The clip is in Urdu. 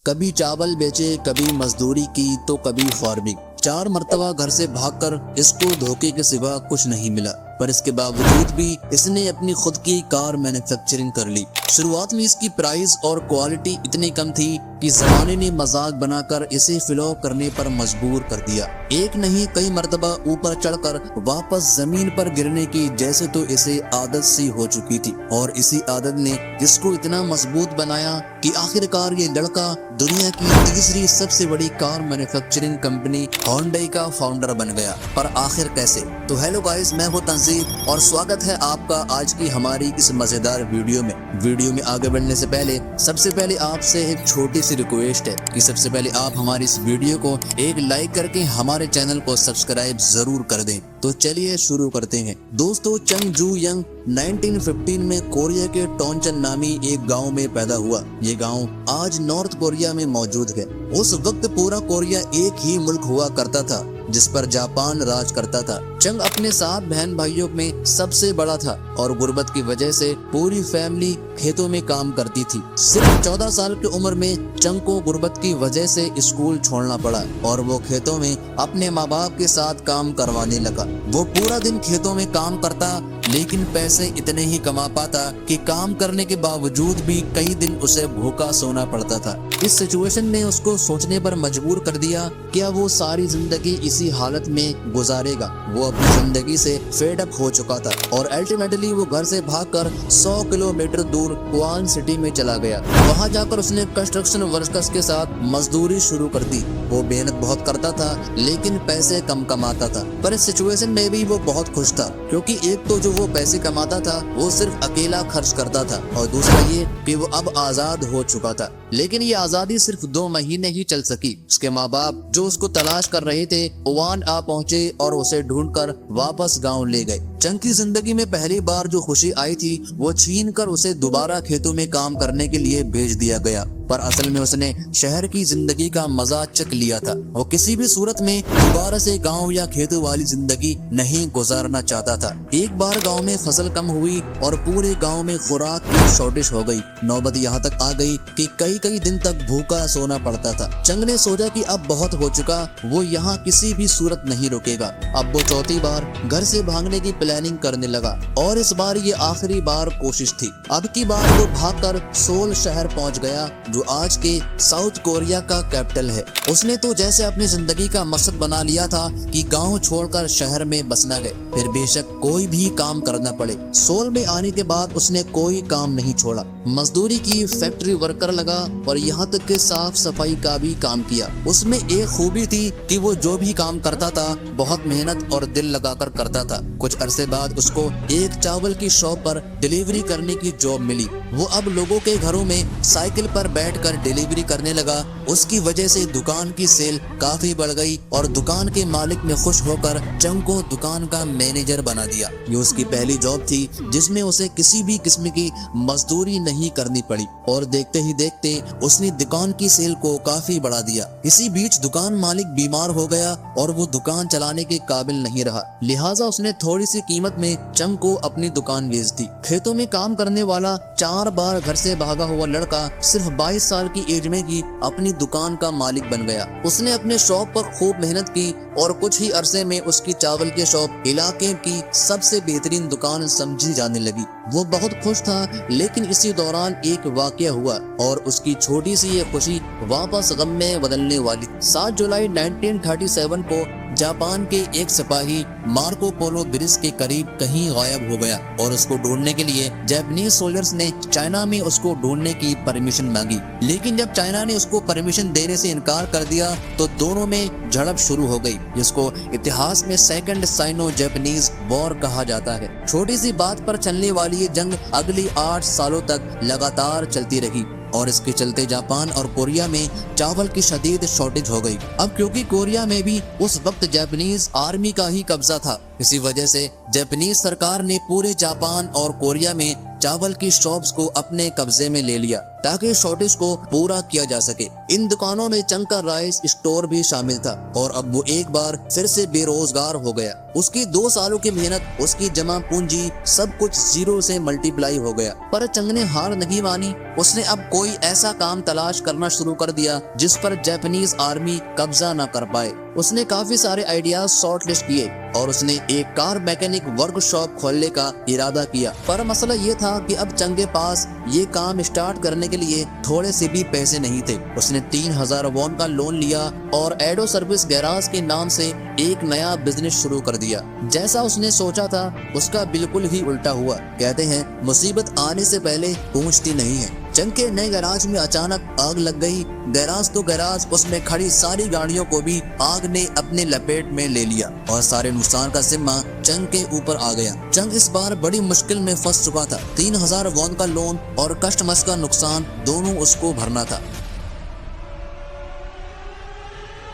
کبھی چاول بیچے، کبھی مزدوری کی تو کبھی فارمنگ۔ 4 مرتبہ گھر سے بھاگ کر اس کو دھوکے کے سوا کچھ نہیں ملا، پر اس کے باوجود بھی اس نے اپنی خود کی کار مینوفیکچرنگ کر لی۔ شروعات میں اس کی پرائز اور کوالٹی اتنی کم تھی کہ زمانے نے مذاق بنا کر اسے فلاپ کرنے پر مجبور کر دیا۔ ایک نہیں کئی مرتبہ اوپر چڑھ کر واپس زمین پر گرنے کی جیسے تو اسے عادت سی ہو چکی تھی، اور اسی عادت نے اس کو اتنا مضبوط بنایا کہ آخر کار یہ لڑکا دنیا کی تیسری سب سے بڑی کار مینوفیکچرنگ کمپنی ہونڈائی کا فاؤنڈر بن گیا۔ پر آخر کیسے؟ تو ہیلو گائز، میں ہوں تنظیم اور سواگت ہے آپ کا آج کی ہماری اس مزیدار ویڈیو میں۔ ویڈیو میں آگے بڑھنے سے پہلے سب سے پہلے آپ سے ایک چھوٹی سی ریکویسٹ ہے کہ سب سے پہلے آپ ہماری اس ویڈیو کو ایک لائک کر کے ہمارے چینل کو سبسکرائب ضرور کر دیں۔ تو چلیے شروع کرتے ہیں۔ دوستو، چنگ جو ینگ 1915 میں کوریا کے ٹونچن نامی ایک گاؤں میں پیدا ہوا۔ یہ گاؤں آج نارتھ کوریا میں موجود ہے۔ اس وقت پورا کوریا ایک ہی ملک ہوا کرتا تھا جس پر جاپان راج کرتا تھا۔ چنگ اپنے 7 بہن بھائیوں میں سب سے بڑا تھا اور غربت کی وجہ سے پوری فیملی کھیتوں میں کام کرتی تھی۔ صرف 14 سال کی عمر میں چنگ کو غربت کی وجہ سے اسکول چھوڑنا پڑا اور وہ کھیتوں میں اپنے ماں باپ کے ساتھ کام کروانے لگا۔ وہ پورا دن کھیتوں میں کام کرتا لیکن پیسے اتنے ہی کما پاتا کہ کام کرنے کے باوجود بھی کئی دن اسے بھوکا سونا پڑتا تھا۔ اس سچویشن نے اس کو سوچنے پر مجبور کر دیا کیا وہ ساری زندگی اسی حالت میں گزارے گا۔ وہ اپنی زندگی سے فیڈ اپ ہو چکا تھا اور الٹیمیٹلی وہ گھر سے بھاگ کر 100 کلومیٹر دور کوان سٹی میں چلا گیا۔ وہاں جا کر اس نے کنسٹرکشن ورکرز کے ساتھ مزدوری شروع کر دی۔ وہ محنت بہت کرتا تھا لیکن پیسے کم کماتا تھا، پر اس سچویشن میں بھی وہ بہت خوش تھا کیونکہ ایک تو جو وہ پیسے کماتا تھا وہ صرف اکیلا خرچ کرتا تھا، اور دوسرا یہ کہ وہ اب آزاد ہو چکا تھا۔ لیکن یہ آزادی صرف 2 مہینے ہی چل سکی۔ اس کے ماں باپ جو اس کو تلاش کر رہے تھے اوان آ پہنچے اور اسے ڈھونڈ کر واپس گاؤں لے گئے۔ چنگ کی زندگی میں پہلی بار جو خوشی آئی تھی وہ چھین کر اسے دوبارہ کھیتوں میں کام کرنے کے لیے بھیج دیا گیا، پر اصل میں اس نے شہر کی زندگی کا مزہ چکھ لیا تھا۔ وہ کسی بھی صورت میں دوبارہ سے گاؤں یا کھیتوں والی زندگی نہیں گزارنا چاہتا تھا۔ ایک بار گاؤں میں فصل کم ہوئی اور پورے گاؤں میں خوراک کی شارٹیج ہو گئی۔ نوبت یہاں تک آ گئی کہ کئی دن تک بھوکا سونا پڑتا تھا۔ چنگ نے سوچا کہ اب بہت ہو چکا، وہ یہاں کسی بھی صورت نہیں رکے گا۔ اب وہ چوتھی بار گھر سے بھاگنے کی پلاننگ کرنے لگا اور اس بار یہ آخری بار کوشش تھی۔ اب کی بار وہ بھاگ کر سول شہر پہنچ گیا جو آج کے ساؤتھ کوریا کا کیپٹل ہے۔ اس نے تو جیسے اپنی زندگی کا مقصد بنا لیا تھا کہ گاؤں چھوڑ کر شہر میں بسنا گئے، پھر بے شک کوئی بھی کام کرنا پڑے۔ سول میں آنے کے بعد اس نے کوئی کام نہیں چھوڑا، مزدوری کی، فیکٹری ورکر لگا اور یہاں تک کہ صاف صفائی کا بھی کام کیا۔ اس میں ایک خوبی تھی کہ وہ جو بھی کام کرتا تھا بہت محنت اور دل لگا کر کرتا تھا۔ کچھ عرصے بعد اس کو ایک چاول کی شاپ پر ڈیلیوری کرنے کی جاب ملی۔ وہ اب لوگوں کے گھروں میں سائیکل پر بیٹھ کر ڈیلیوری کرنے لگا۔ اس کی وجہ سے دکان کی سیل کافی بڑھ گئی اور دکان کے مالک نے خوش ہو کر چنگ کو دکان کا مینیجر بنا دیا۔ یہ اس کی پہلی جاب تھی جس میں اسے کسی بھی قسم کی مزدوری نہیں کرنی پڑی، اور دیکھتے ہی دیکھتے اس نے دکان کی سیل کو کافی بڑھا دیا۔ اسی بیچ دکان مالک بیمار ہو گیا اور وہ دکان چلانے کے قابل نہیں رہا، لہٰذا اس نے تھوڑی سی قیمت میں چنگ کو اپنی دکان بیچ دی۔ کھیتوں میں کام کرنے والا 4 بار گھر سے بھاگا ہوا لڑکا صرف 22 سال کی ایج میں ہی اپنی دکان کا مالک بن گیا۔ اس نے اپنے شاپ پر خوب محنت کی اور کچھ ہی عرصے میں اس کی چاول کے شاپ علاقے کی سب سے بہترین دکان سمجھی جانے لگی۔ وہ بہت خوش تھا، لیکن اسی دوران ایک واقعہ ہوا اور اس کی چھوٹی سی یہ خوشی واپس غم میں بدلنے والی۔ 7 جولائی 1937 کو جاپان کے ایک سپاہی مارکو پولو برج کے قریب کہیں غائب ہو گیا اور اس کو ڈھونڈنے کے لیے جاپنیز سولجرز نے چائنا میں اس کو ڈھونڈنے کی پرمیشن مانگی، لیکن جب چائنا نے اس کو پرمیشن دینے سے انکار کر دیا تو دونوں میں جھڑپ شروع ہو گئی، جس کو اتہاس میں سیکنڈ سائنو جاپنیز وار کہا جاتا ہے۔ چھوٹی سی بات پر چلنے والی یہ جنگ اگلی 8 سالوں تک لگاتار چلتی رہی اور اس کے چلتے جاپان اور کوریا میں چاول کی شدید شارٹیج ہو گئی۔ اب کیونکہ کوریا میں بھی اس وقت جاپنیز آرمی کا ہی قبضہ تھا، اسی وجہ سے جاپنیز سرکار نے پورے جاپان اور کوریا میں چاول کی شاپس کو اپنے قبضے میں لے لیا۔ تاکہ شارٹیج کو پورا کیا جا سکے۔ ان دکانوں میں چنگ کا رائس اسٹور بھی شامل تھا اور اب وہ ایک بار پھر سے بے روزگار ہو گیا۔ اس کی 2 سالوں کی محنت، اس کی جمع پونجی، سب کچھ زیرو سے ملٹی پلائی ہو گیا۔ پر چنگ نے ہار نہیں مانی۔ اس نے اب کوئی ایسا کام تلاش کرنا شروع کر دیا جس پر جاپانیز آرمی قبضہ نہ کر پائے۔ اس نے کافی سارے آئیڈیاز شارٹ لسٹ کیے اور اس نے ایک کار میکینک ورک شاپ کھولنے کا ارادہ کیا۔ پر مسئلہ یہ تھا کہ اب چنگ کے پاس یہ کام اسٹارٹ کرنے کے لیے تھوڑے سے بھی پیسے نہیں تھے۔ اس نے 3000 وون کا لون لیا اور ایڈو سروس گیراج کے نام سے ایک نیا بزنس شروع کر دیا۔ جیسا اس نے سوچا تھا اس کا بالکل ہی الٹا ہوا۔ کہتے ہیں مصیبت آنے سے پہلے پہنچتی نہیں ہے۔ چنگ کے نئے گیراج میں اچانک آگ لگ گئی۔ گیراج تو گیراج، اس میں کھڑی ساری گاڑیوں کو بھی آگ نے اپنے لپیٹ میں لے لیا اور سارے نقصان کا ذمہ چنگ کے اوپر آ گیا۔ چنگ اس بار بڑی مشکل میں پھنس چکا تھا۔ 3000 وون کا لون اور کسٹمرز کا نقصان دونوں اس کو بھرنا تھا۔